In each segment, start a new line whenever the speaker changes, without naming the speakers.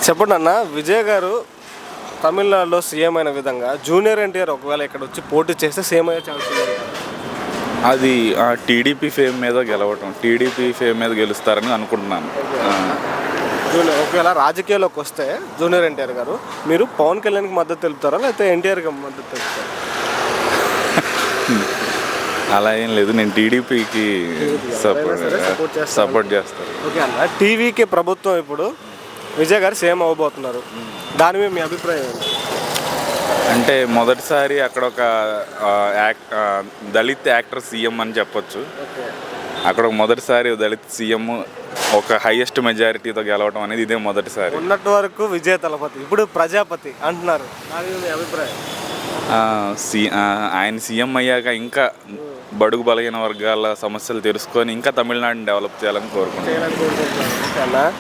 చెప్పండి అన్న, విజయ్ గారు తమిళనాడులో సీఎం అయిన విధంగా జూనియర్ ఎన్టీఆర్ ఒకవేళ ఇక్కడ వచ్చి పోటీ చేస్తే సీఎం అయ్యే ఛాన్స్ ఉంది.
అది టీడీపీ ఫేమ్ మీద గెలవటం, టీడీపీ ఫేమ్ మీద గెలుస్తారని అనుకుంటున్నాను.
ఒకవేళ రాజకీయాల్లోకి వస్తే జూనియర్ ఎన్టీఆర్ గారు మీరు పవన్ కళ్యాణ్కి మద్దతు తెలుపుతారా లేకపోతే ఎన్టీఆర్కి మద్దతు తెలుపుతారా?
అలా ఏం లేదు, నేను టీడీపీకి సపోర్ట్ చేస్తాను.
ఓకే అన్న, టీవీకి ప్రభుత్వం ఇప్పుడు విజయ్ గారు సీఎం అవ్వబోతున్నారు, దాని మీద మీ అభిప్రాయం ఏంటి?
అంటే మొదటిసారి అక్కడ ఒక దళిత్ యాక్టర్ సీఎం అని చెప్పొచ్చు. అక్కడ మొదటిసారి దళిత్ సీఎం ఒక హైయెస్ట్ మెజారిటీతో గెలవడం అనేది ఇదే మొదటిసారి.
ఉన్నట్టు వరకు విజయ తలపతి, ఇప్పుడు ప్రజాపతి అంటున్నారు, దాని మీద మీ అభిప్రాయం?
ఆయన సీఎం అయ్యాక ఇంకా బడుగు బలహీన వర్గాల సమస్యలు తెలుసుకొని ఇంకా తమిళనాడుని డెవలప్ చేయాలని కోరుకుంటున్నాను.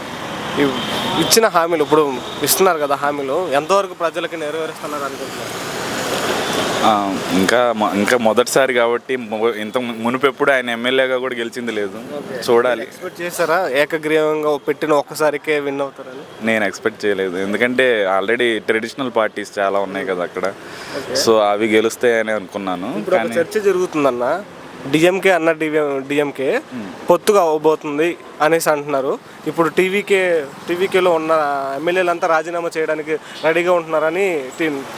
ఇచ్చిన హామీలు ఇప్పుడు ఇస్తున్నారు కదా, హామీలు ఎంతవరకు ప్రజలకి నెరవేరుస్తున్నారు అనుకుంటున్నారు?
ఇంకా మొదటిసారి కాబట్టి ఇంత మునుపెప్పుడు ఆయన ఎమ్మెల్యేగా కూడా గెలిచింది లేదు. చూడాలి.
ఎక్స్పెక్ట్ చేశారా ఏకగ్రీవంగా పెట్టిన ఒక్కసారికే విన్ అవుతారని?
నేను ఎక్స్పెక్ట్ చేయలేదు, ఎందుకంటే ఆల్రెడీ ట్రెడిషనల్ పార్టీస్ చాలా ఉన్నాయి కదా అక్కడ, సో అవి గెలుస్తాయని అనుకున్నాను.
ఇప్పుడు ఒక చర్చ జరుగుతుందన్న, డిఎంకే అన్న డిఎంకే పొత్తుగా అవ్వబోతుంది అనేసి అంటున్నారు. ఇప్పుడు టీవీకేలో ఉన్న ఎమ్మెల్యేలంతా రాజీనామా చేయడానికి రెడీగా ఉంటున్నారని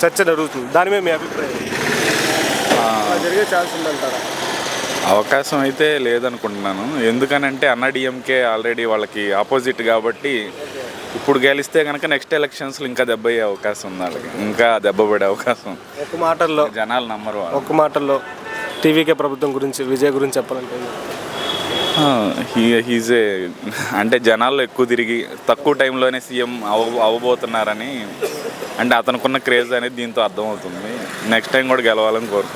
చర్చ జరుగుతుంది, దాని మీద మీ అభిప్రాయం? జరిగే ఛాన్స్ ఉందంటారా?
అవకాశం అయితే లేదనుకుంటున్నాను, ఎందుకనంటే అన్న డిఎంకే ఆల్రెడీ వాళ్ళకి ఆపోజిట్ కాబట్టి ఇప్పుడు గెలిస్తే కనుక నెక్స్ట్ ఎలక్షన్స్లో ఇంకా దెబ్బ అయ్యే అవకాశం ఉంది, వాళ్ళకి ఇంకా దెబ్బ పడే అవకాశం.
ఒక మాటల్లో
జనాలు నమ్మరు.
ఒక మాటల్లో టీవీకే ప్రభుత్వం గురించి, విజయ్ గురించి చెప్పాలంటే
హీజే అంటే జనాల్లో ఎక్కువ తిరిగి తక్కువ టైంలోనే సీఎం అవ్వబోతున్నారని, అంటే అతనుకున్న క్రేజ్ అనేది దీంతో అర్థమవుతుంది. నెక్స్ట్ టైం కూడా గెలవాలని కోరుకుంటున్నాను.